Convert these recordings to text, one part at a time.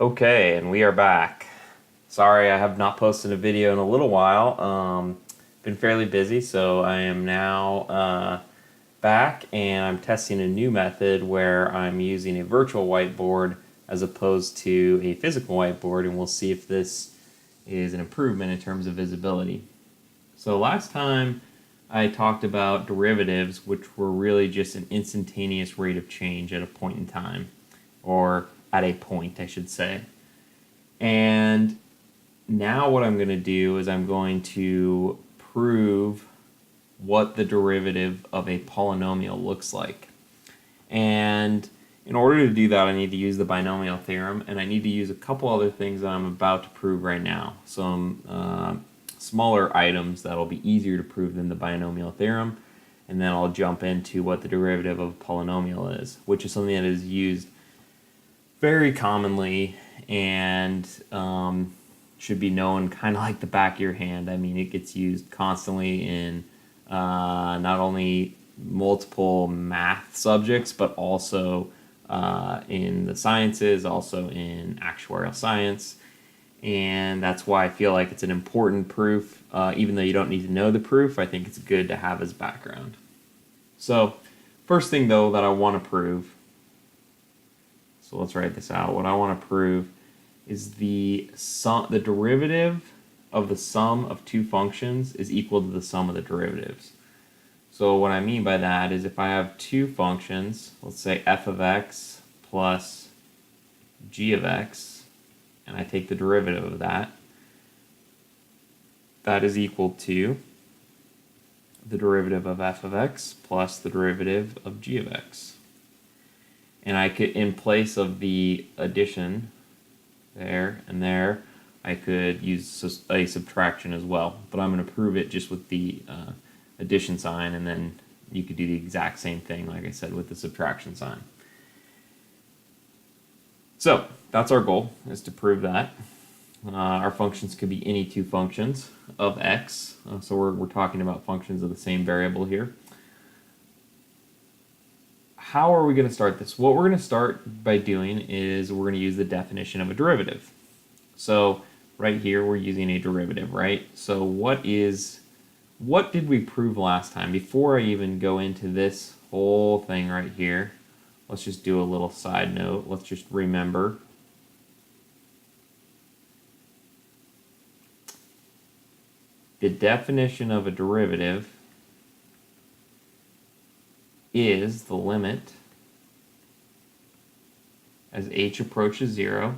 Okay, and we are back. Sorry, I have not posted a video in a little while. Been fairly busy, so I am now back and I'm testing a new method where I'm using a virtual whiteboard as opposed to a physical whiteboard, and we'll see if this is an improvement in terms of visibility. So last time I talked about derivatives, which were really just an instantaneous rate of change at a point in time, or at a point, I should say. And now what I'm going to do is I'm going to prove what the derivative of a polynomial looks like. And in order to do that, I need to use the binomial theorem, and I need to use a couple other things that I'm about to prove right now. Some smaller items that'll be easier to prove than the binomial theorem, and then I'll jump into what the derivative of a polynomial is, which is something that is used very commonly and should be known kind of like the back of your hand. I mean, it gets used constantly in not only multiple math subjects, but also in the sciences, also in actuarial science. And that's why I feel like it's an important proof. Even though you don't need to know the proof, I think it's good to have as background. So, first thing though that I want to prove, so let's write this out. What I want to prove is the derivative of the sum of two functions is equal to the sum of the derivatives. So what I mean by that is if I have two functions, let's say f of x plus g of x, and I take the derivative of that, that is equal to the derivative of f of x plus the derivative of g of x. And I could, in place of the addition there and there, I could use a subtraction as well. But I'm going to prove it just with the addition sign, and then you could do the exact same thing, like I said, with the subtraction sign. So that's our goal, is to prove that. Our functions could be any two functions of x. So we're talking about functions of the same variable here. How are we going to start this? What we're going to start by doing is we're going to use the definition of a derivative. So right here we're using a derivative, right? So what did we prove last time? Before I even go into this whole thing right here, let's just do a little side note. Let's just remember. The definition of a derivative is the limit as h approaches 0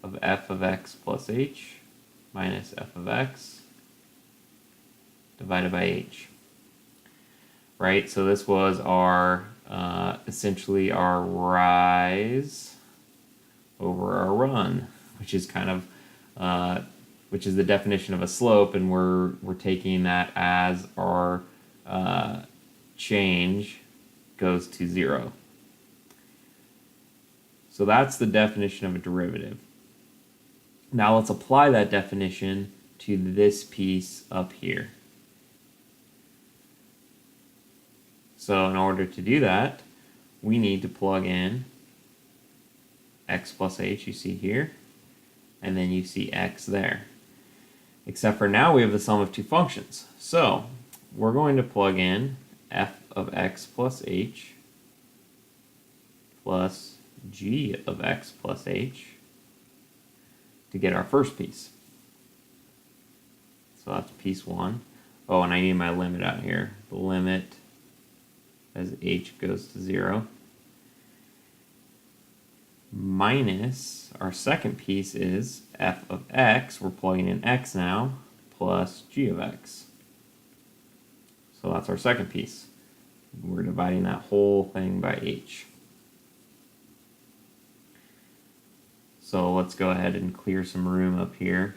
of f of x plus h minus f of x divided by h. Right? So this was our essentially our rise over our run, which is kind of which is the definition of a slope, and we're taking that as our change goes to 0. So that's the definition of a derivative. Now let's apply that definition to this piece up here. So in order to do that, we need to plug in x plus h, you see here, and then you see x there. Except for now we have the sum of two functions. So we're going to plug in f of x plus h plus g of x plus h to get our first piece. So that's piece 1. Oh, and I need my limit out here. The limit as h goes to 0 minus our second piece is f of x, we're plugging in x now, plus g of x. So that's our second piece. We're dividing that whole thing by h. So let's go ahead and clear some room up here.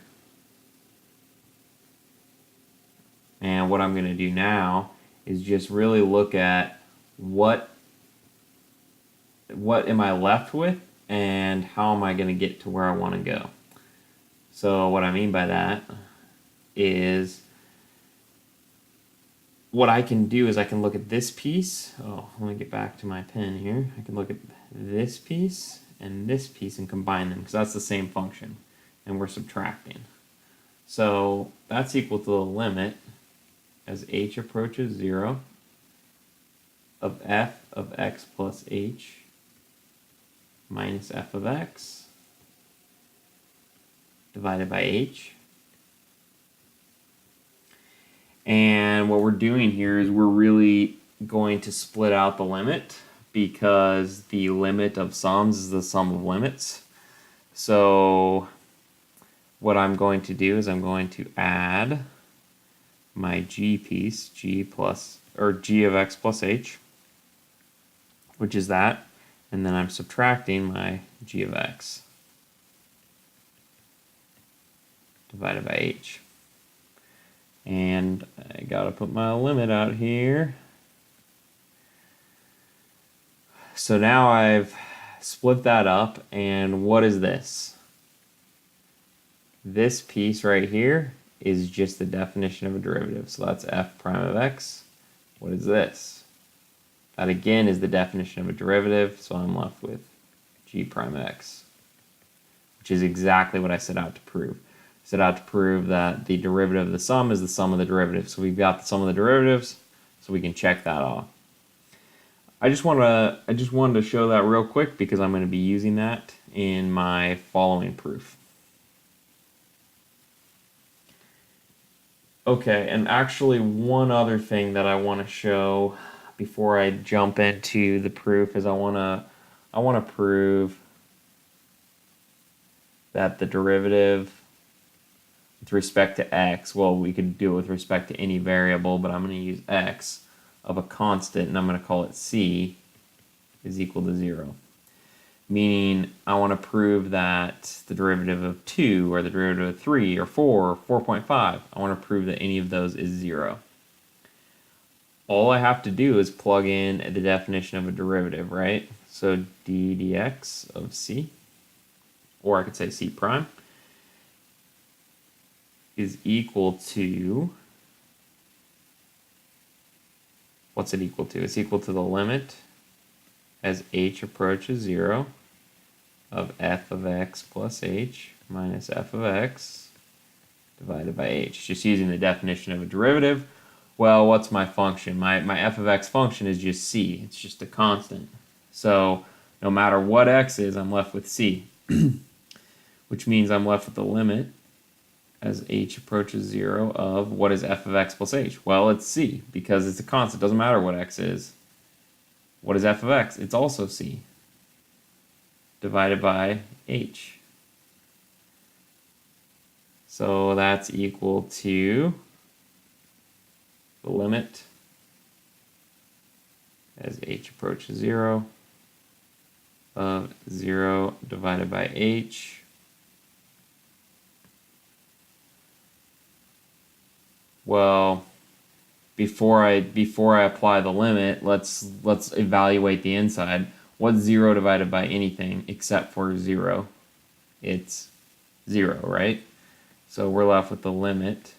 And what I'm going to do now is just really look at what am I left with and how am I going to get to where I want to go. So what I mean by that is what I can do is I can look at this piece. Oh, let me get back to my pen here. I can look at this piece and this piece and combine them because that's the same function, and we're subtracting. So that's equal to the limit as h approaches 0 of f of x plus h minus f of x divided by h. And what we're doing here is we're really going to split out the limit because the limit of sums is the sum of limits. So what I'm going to do is I'm going to add my g piece, g of x plus h, which is that, and then I'm subtracting my g of x divided by h. And I gotta put my limit out here. So now I've split that up, and what is this? This piece right here is just the definition of a derivative. So that's f prime of x. What is this? That again is the definition of a derivative, so I'm left with g prime of x, which is exactly what I set out to prove. I set out to prove that the derivative of the sum is the sum of the derivatives. So we've got the sum of the derivatives, so we can check that off. I just wanted to show that real quick because I'm going to be using that in my following proof. Okay, and actually one other thing that I want to show before I jump into the proof is I want to prove that the derivative with respect to x, well, we could do it with respect to any variable, but I'm going to use x, of a constant, and I'm going to call it c, is equal to 0. Meaning I want to prove that the derivative of 2 or the derivative of 3 or 4 or 4.5, I want to prove that any of those is 0. All I have to do is plug in the definition of a derivative, right? So d dx of c, or I could say c prime, is equal to, what's it equal to? It's equal to the limit as h approaches 0 of f of x plus h minus f of x divided by h. Just using the definition of a derivative. Well, what's my function? My f of x function is just c. It's just a constant. So no matter what x is, I'm left with c, which means I'm left with the limit as h approaches 0 of, what is f of x plus h? Well, it's c, because it's a constant. It doesn't matter what x is. What is f of x? It's also c, divided by h. So that's equal to the limit as h approaches 0 of 0 divided by h Well, before I apply the limit, let's evaluate the inside. What's 0 divided by anything except for 0? It's 0, right? So we're left with the limit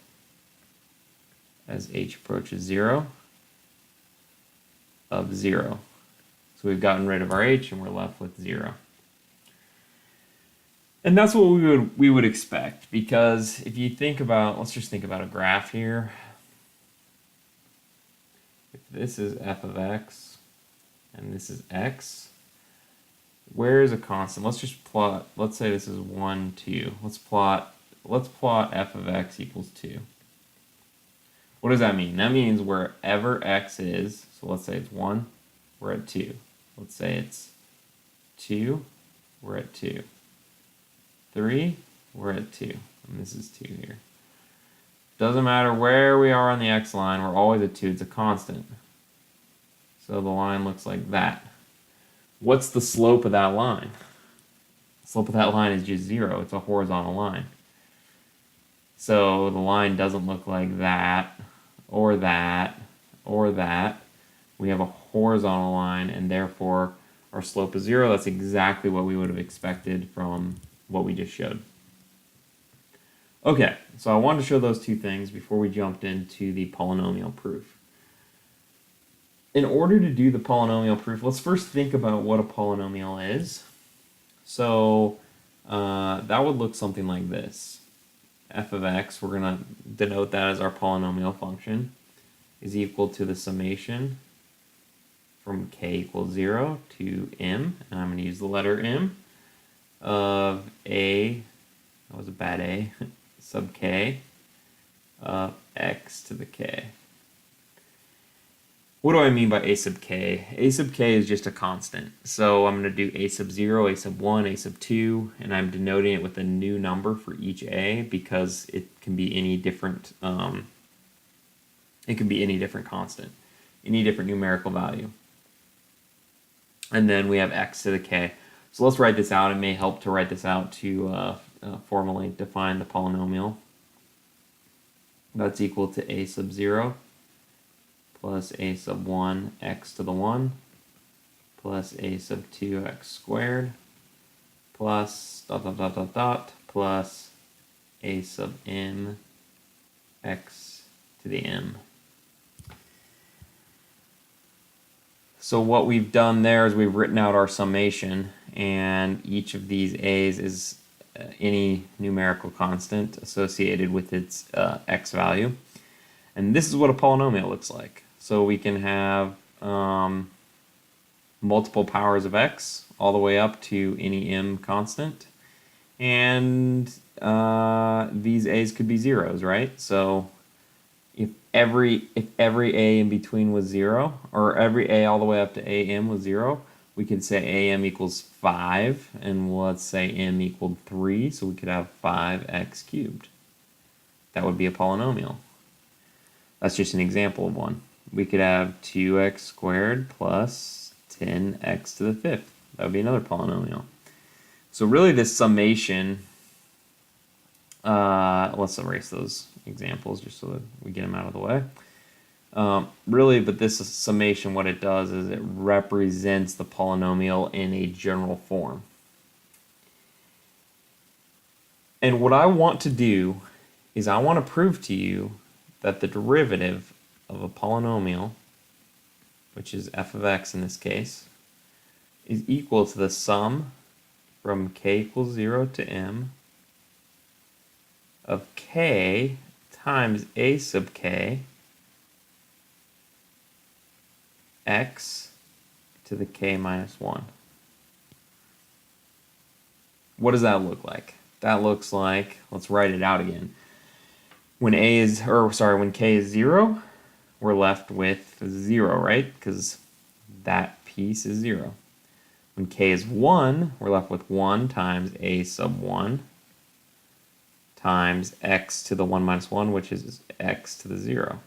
as h approaches 0 of 0. So we've gotten rid of our h and we're left with 0. And that's what we would expect, because if you think about, let's just think about a graph here. If this is f of x and this is x, where is a constant? Let's just plot, let's say this is 1, 2. Let's plot f of x equals 2. What does that mean? That means wherever x is, so let's say it's 1, we're at 2. Let's say it's 2, we're at 2. 3, we're at 2, and this is 2 here. Doesn't matter where we are on the x line, we're always at 2, it's a constant. So the line looks like that. What's the slope of that line? The slope of that line is just 0, it's a horizontal line. So the line doesn't look like that, or that, or that. We have a horizontal line, and therefore our slope is 0. That's exactly what we would have expected from what we just showed. Okay, so I wanted to show those two things before we jumped into the polynomial proof. In order to do the polynomial proof, let's first think about what a polynomial is. So that would look something like this. F of x, we're going to denote that as our polynomial function, is equal to the summation from k equals 0 to m, and I'm going to use the letter m, of a, that was a bad a, sub k, of x to the k. What do I mean by a sub k? A sub k is just a constant. So I'm going to do a sub 0, a sub 1, a sub 2, and I'm denoting it with a new number for each a because it can be any different, constant, any different numerical value. And then we have x to the k. So let's write this out. It may help to write this out to formally define the polynomial. That's equal to a sub 0 plus a sub 1 x to the 1 plus a sub 2 x squared plus plus a sub m x to the m. So what we've done there is we've written out our summation, and each of these a's is any numerical constant associated with its x value. And this is what a polynomial looks like. So we can have multiple powers of x all the way up to any m constant. And these a's could be zeros, right? So if every a in between was 0, or every a all the way up to am was 0, we could say am equals 5, and let's say m equaled 3, so we could have 5x cubed. That would be a polynomial. That's just an example of one. We could have 2x squared plus 10x to the 5th. That would be another polynomial. So really this summation, let's erase those examples just so that we get them out of the way. Really, but this summation, what it does is it represents the polynomial in a general form. And what I want to do is I want to prove to you that the derivative of a polynomial, which is f of x in this case, is equal to the sum from k equals 0 to m of k times a sub k x to the k minus 1. What does that look like? That looks like, let's write it out again. When k is 0, we're left with 0, right? Because that piece is 0. When k is 1, we're left with 1 times a sub 1 times x to the 1 minus 1, which is x to the 0,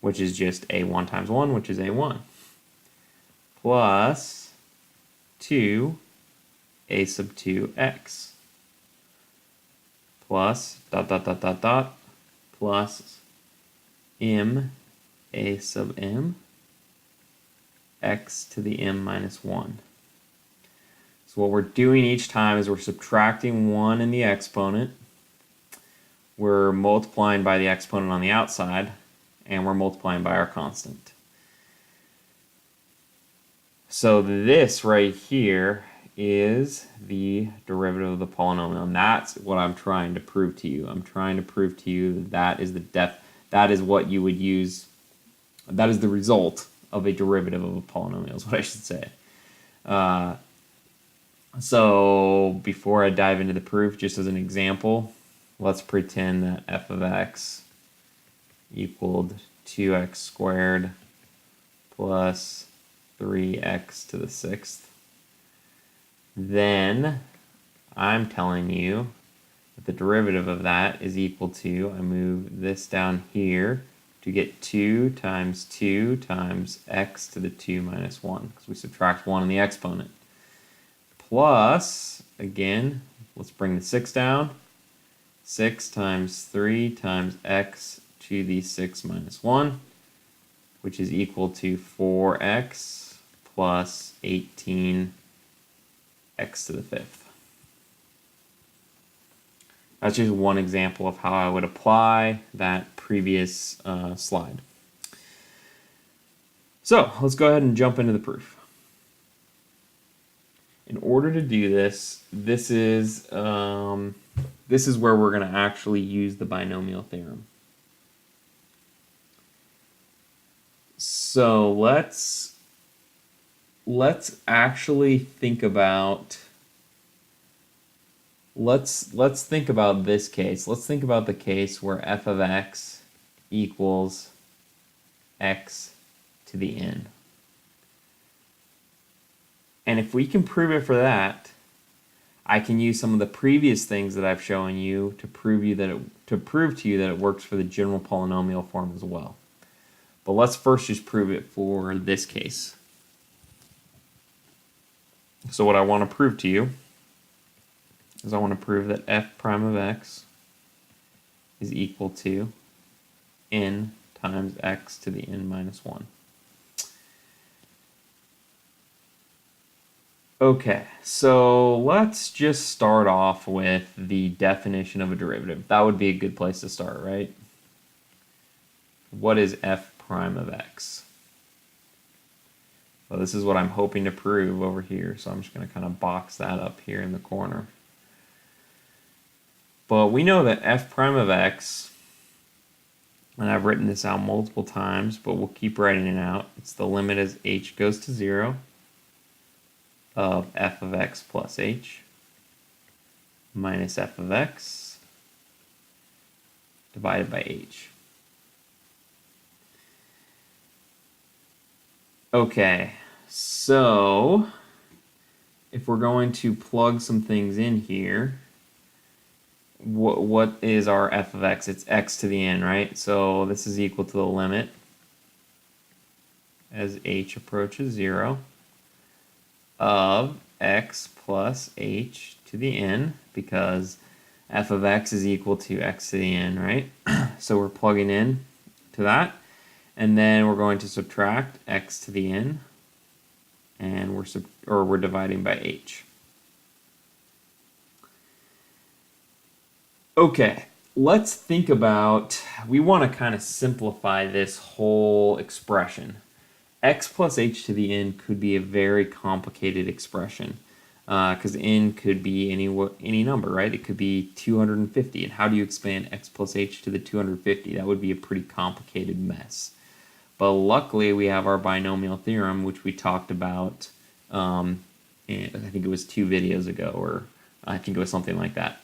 which is just a1 times 1, which is a1, plus 2 a sub 2x plus plus m a sub m x to the m minus 1. So what we're doing each time is we're subtracting 1 in the exponent, we're multiplying by the exponent on the outside, and we're multiplying by our constant. So this right here is the derivative of the polynomial, and that's what I'm trying to prove to you. I'm trying to prove to you that is that is what you would use, that is the result of a derivative of a polynomial, is what I should say. So before I dive into the proof, just as an example, let's pretend that f of x equaled 2x squared plus 3x to the 6th. Then I'm telling you that the derivative of that is equal to, I move this down here to get 2 times x to the 2 minus 1, because we subtract 1 in the exponent. Plus, again, let's bring the 6 down, 6 times 3 times x to the 6 minus 1, which is equal to 4x plus 18 x to the 5th. That's just one example of how I would apply that previous slide. So let's go ahead and jump into the proof. in order to do this, this is where we're going to actually use the binomial theorem. So let's actually think about let's think about this case. Let's think about the case where f of x equals x to the n. And if we can prove it for that, I can use some of the previous things that I've shown you to prove to you that it works for the general polynomial form as well. But let's first just prove it for this case. So what I want to prove to you is I want to prove that f prime of x is equal to n times x to the n minus 1. Okay, so let's just start off with the definition of a derivative. That would be a good place to start, right? What is f prime of x? Well, this is what I'm hoping to prove over here, so I'm just going to kind of box that up here in the corner. But we know that f prime of x, and I've written this out multiple times, but we'll keep writing it out. It's the limit as h goes to 0 of f of x plus h minus f of x divided by h. Okay, so if we're going to plug some things in here, what is our f of x? It's x to the n, right? So this is equal to the limit as h approaches 0 of x plus h to the n, because f of x is equal to x to the n, right? So we're plugging in to that, and then we're going to subtract x to the n, and we're dividing by h. Okay, let's think about, we want to kind of simplify this whole expression. X plus h to the n could be a very complicated expression, because n could be any number, right? It could be 250, and how do you expand x plus h to the 250? That would be a pretty complicated mess. But luckily, we have our binomial theorem, which we talked about, I think it was 2 videos ago, or I think it was something like that.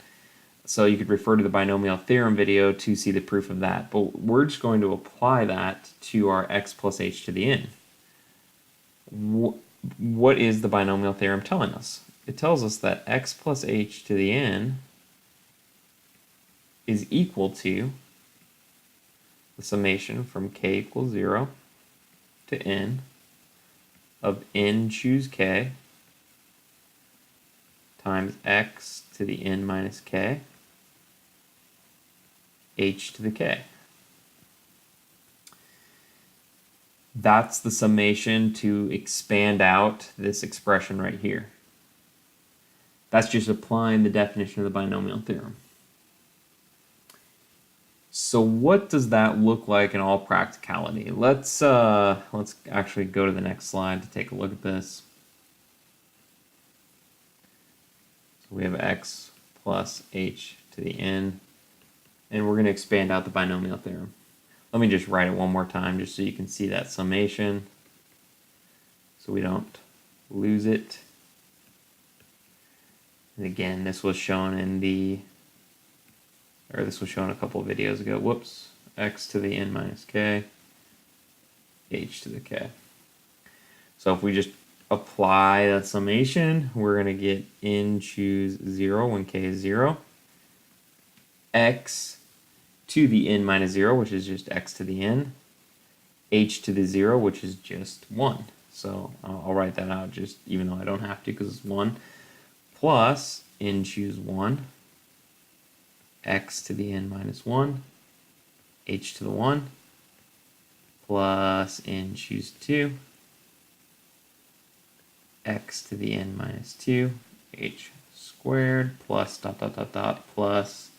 So you could refer to the binomial theorem video to see the proof of that. But we're just going to apply that to our x plus h to the n. What is the binomial theorem telling us? It tells us that x plus h to the n is equal to the summation from k equals 0 to n of n choose k times x to the n minus k h to the k. That's the summation to expand out this expression right here. That's just applying the definition of the binomial theorem. So what does that look like in all practicality? Let's actually go to the next slide to take a look at this. So we have x plus h to the n, and we're going to expand out the binomial theorem. Let me just write it one more time just so you can see that summation, so we don't lose it. And again, this was shown a couple of videos ago. Whoops. X to the n minus k, h to the k. So if we just apply that summation, we're going to get n choose 0 when k is 0, x to the n minus 0, which is just x to the n, h to the 0, which is just 1. So I'll write that out just even though I don't have to because it's 1, plus n choose 1, x to the n minus 1, h to the 1, plus n choose 2, x to the n minus 2, h squared, plus dot dot dot dot, plus,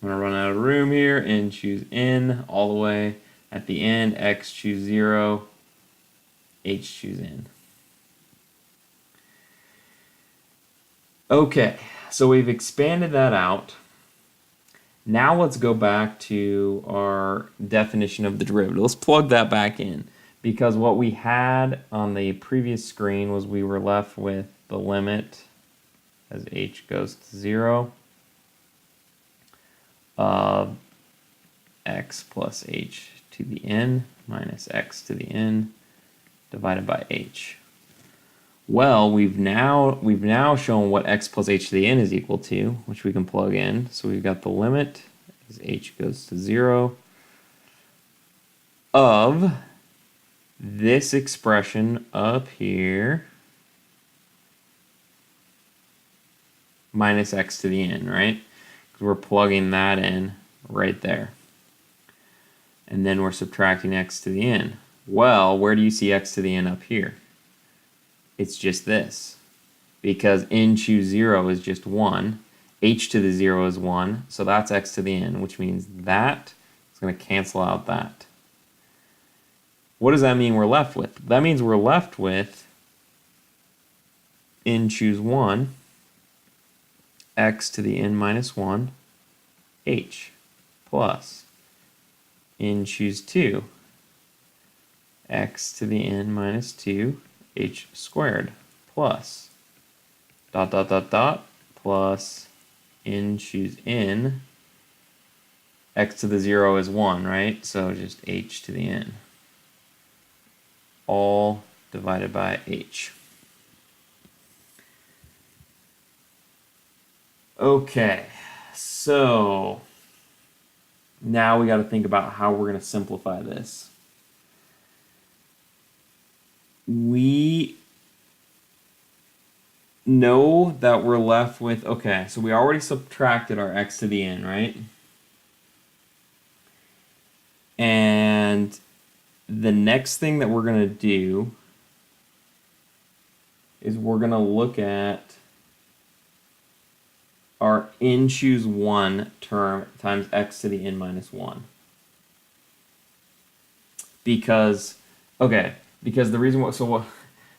I'm going to run out of room here, and choose n all the way. At the end, x choose 0, h choose n. Okay, so we've expanded that out. Now let's go back to our definition of the derivative. Let's plug that back in, because what we had on the previous screen was we were left with the limit as h goes to 0 of x plus h to the n minus x to the n divided by h. Well, we've now shown what x plus h to the n is equal to, which we can plug in. So we've got the limit as h goes to 0 of this expression up here minus x to the n, right? Because we're plugging that in right there. And then we're subtracting x to the n. Well, where do you see x to the n up here? It's just this, because n choose 0 is just 1, h to the 0 is 1, so that's x to the n, which means that is going to cancel out that. What does that mean we're left with? That means we're left with n choose 1, x to the n minus 1, h, plus n choose 2, x to the n minus 2, h squared, plus dot dot dot dot plus n choose n, x to the 0 is 1, right? So just h to the n, all divided by h. Okay, so now we got to think about how we're going to simplify this. We know that we're left with, okay, so we already subtracted our x to the n, right? And the next thing that we're going to do is we're going to look at our n choose 1 term times x to the n minus 1. Because the reason what,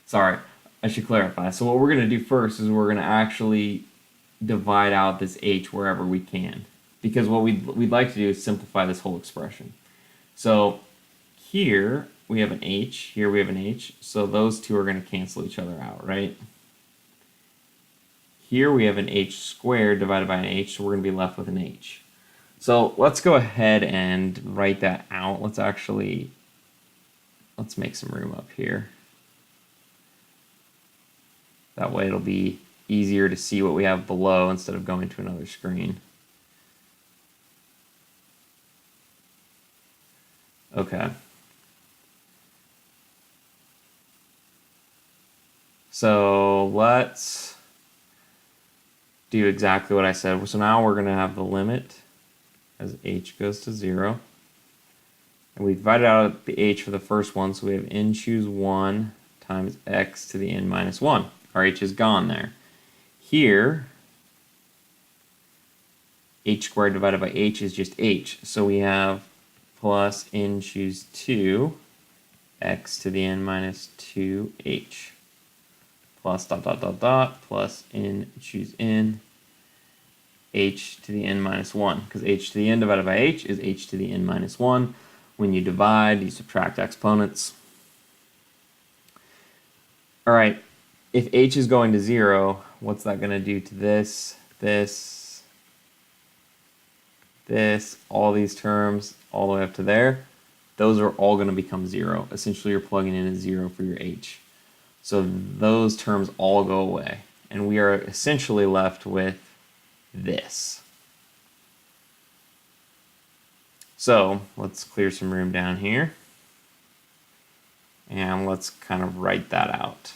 sorry, I should clarify. So what we're going to do first is we're going to actually divide out this h wherever we can. Because what we'd like to do is simplify this whole expression. So here we have an h, here we have an h, so those two are going to cancel each other out, right? Here we have an h squared divided by an h, so we're going to be left with an h. So let's go ahead and write that out. Let's make some room up here. That way it'll be easier to see what we have below instead of going to another screen. Okay. So let's do exactly what I said. So now we're going to have the limit as h goes to 0. And we divided out the h for the first one, so we have n choose 1 times x to the n minus 1. Our h is gone there. Here, h squared divided by h is just h. So we have plus n choose 2 x to the n minus 2h plus dot dot dot dot plus n choose n h to the n minus 1, because h to the n divided by h is h to the n minus 1. When you divide, you subtract exponents. All right, if h is going to 0, what's that going to do to this, all these terms, all the way up to there? Those are all going to become 0. Essentially, you're plugging in a 0 for your h. So those terms all go away, and we are essentially left with this. So let's clear some room down here, and let's kind of write that out.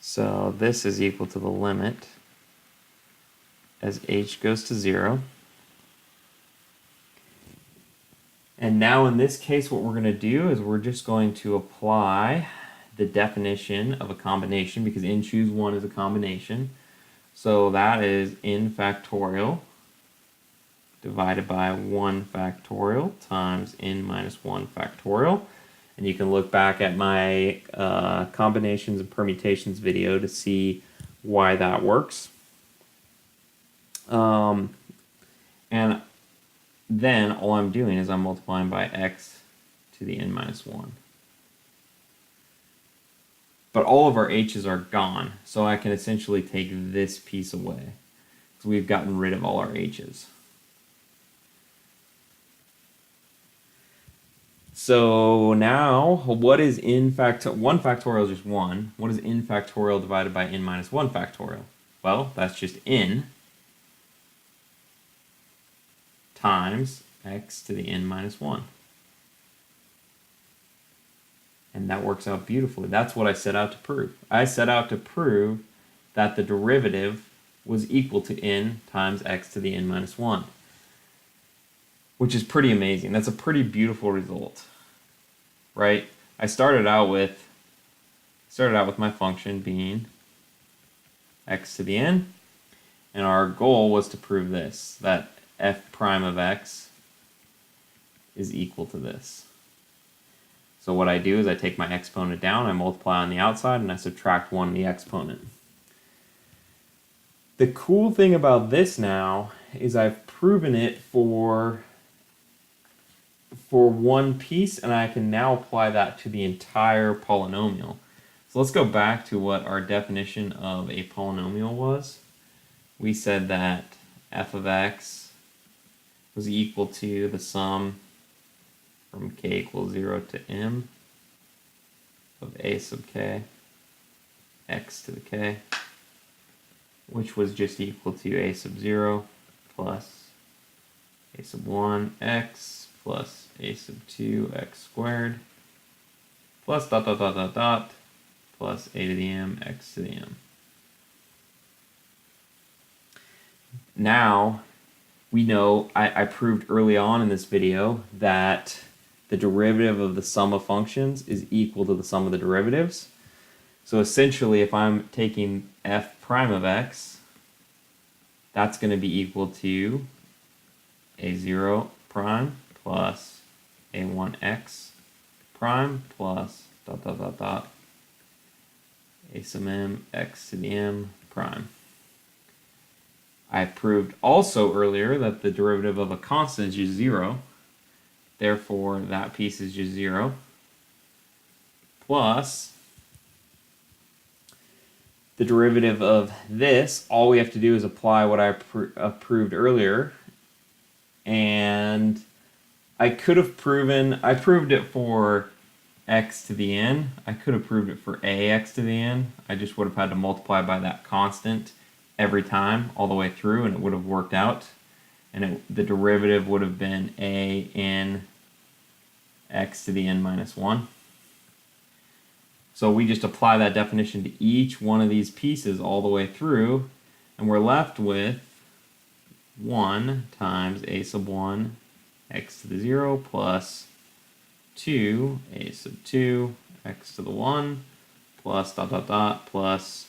So this is equal to the limit as h goes to 0. And now in this case, what we're going to do is we're just going to apply the definition of a combination, because n choose 1 is a combination. So that is n factorial divided by 1 factorial times n minus 1 factorial. And you can look back at my combinations and permutations video to see why that works. And then all I'm doing is I'm multiplying by x to the n minus 1. But all of our h's are gone, so I can essentially take this piece away. So we've gotten rid of all our h's. So now, what is n factorial? 1 factorial is just 1. What is n factorial divided by n minus 1 factorial? Well, that's just n times x to the n minus 1. And that works out beautifully. That's what I set out to prove. I set out to prove that the derivative was equal to n times x to the n minus 1. Which is pretty amazing. That's a pretty beautiful result, right? I started out with my function being x to the n, and our goal was to prove this, that f prime of x is equal to this. So what I do is I take my exponent down, I multiply on the outside, and I subtract 1 in the exponent. The cool thing about this now is I've proven it for one piece, and I can now apply that to the entire polynomial. So let's go back to what our definition of a polynomial was. We said that f of x was equal to the sum from k equals 0 to m of a sub k x to the k, which was just equal to a sub 0 plus a sub 1 x plus a sub 2 x squared plus dot dot dot dot dot plus a to the m x to the m. Now, we know, I proved early on in this video that the derivative of the sum of functions is equal to the sum of the derivatives. So essentially, if I'm taking f prime of x, that's going to be equal to a0 prime plus a1x prime plus dot dot dot dot a sub m x to the m prime. I proved also earlier that the derivative of a constant is just 0. Therefore, that piece is just 0. Plus the derivative of this, all we have to do is apply what I proved earlier. And I could have proven, I proved it for x to the n. I could have proved it for ax to the n. I just would have had to multiply by that constant every time all the way through, and it would have worked out. And the derivative would have been a n x to the n minus 1. So we just apply that definition to each one of these pieces all the way through, and we're left with 1 times a sub 1 x to the 0 plus 2 a sub 2 x to the 1 plus dot dot dot plus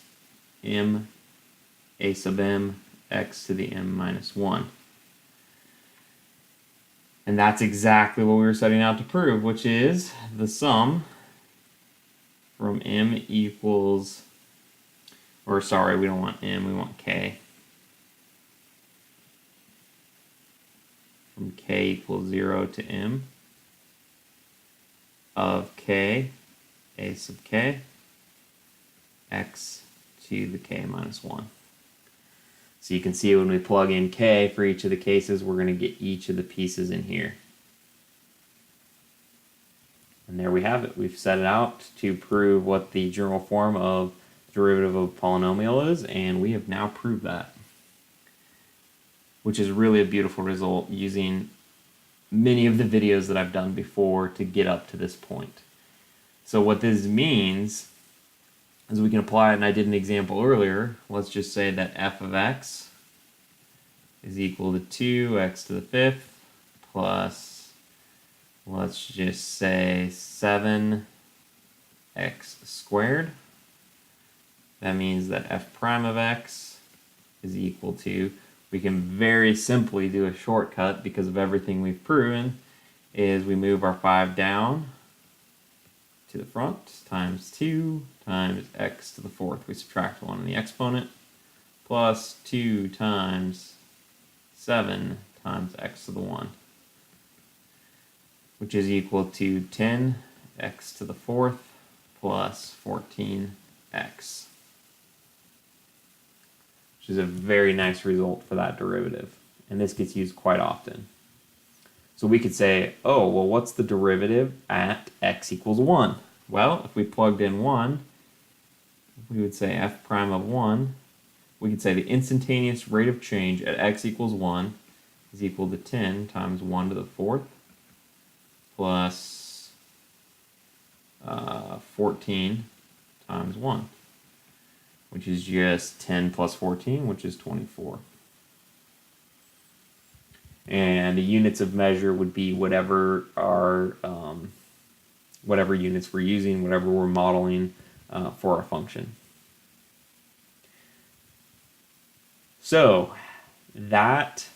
m a sub m x to the m minus 1. And that's exactly what we were setting out to prove, which is the sum from m equals, or sorry, we don't want m, we want k. From k equals 0 to m of k a sub k x to the k minus 1. So you can see when we plug in k for each of the cases, we're going to get each of the pieces in here. And there we have it. We've set it out to prove what the general form of derivative of a polynomial is, and we have now proved that, which is really a beautiful result using many of the videos that I've done before to get up to this point. So what this means is we can apply it, and I did an example earlier. Let's just say that f of x is equal to 2x to the 5th plus, let's just say 7x squared. That means that f prime of x is equal to, we can very simply do a shortcut because of everything we've proven, is we move our 5 down to the front, times 2 times x to the 4th. We subtract 1 in the exponent, plus 2 times 7 times x to the 1, which is equal to 10 x to the 4th plus 14x, which is a very nice result for that derivative. And this gets used quite often. So we could say, oh, well, what's the derivative at x equals 1? Well, if we plugged in 1, we would say f prime of 1. We could say the instantaneous rate of change at x equals 1 is equal to 10 times 1 to the 4th plus 14 times 1, which is just 10 plus 14, which is 24. And the units of measure would be whatever our whatever units we're using, whatever we're modeling for our function. So that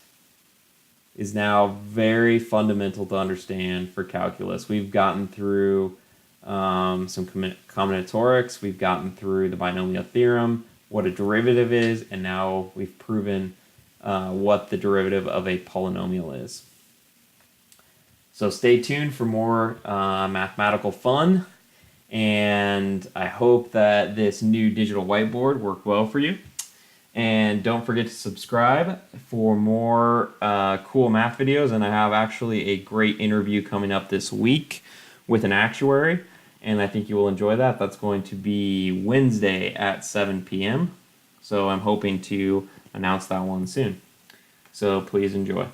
is now very fundamental to understand for calculus. We've gotten through some combinatorics, we've gotten through the binomial theorem, what a derivative is, and now we've proven what the derivative of a polynomial is. So stay tuned for more mathematical fun, and I hope that this new digital whiteboard worked well for you. And don't forget to subscribe for more cool math videos, and I have actually a great interview coming up this week with an actuary, and I think you will enjoy that. That's going to be Wednesday at 7 p.m. So I'm hoping to announce that one soon. So please enjoy.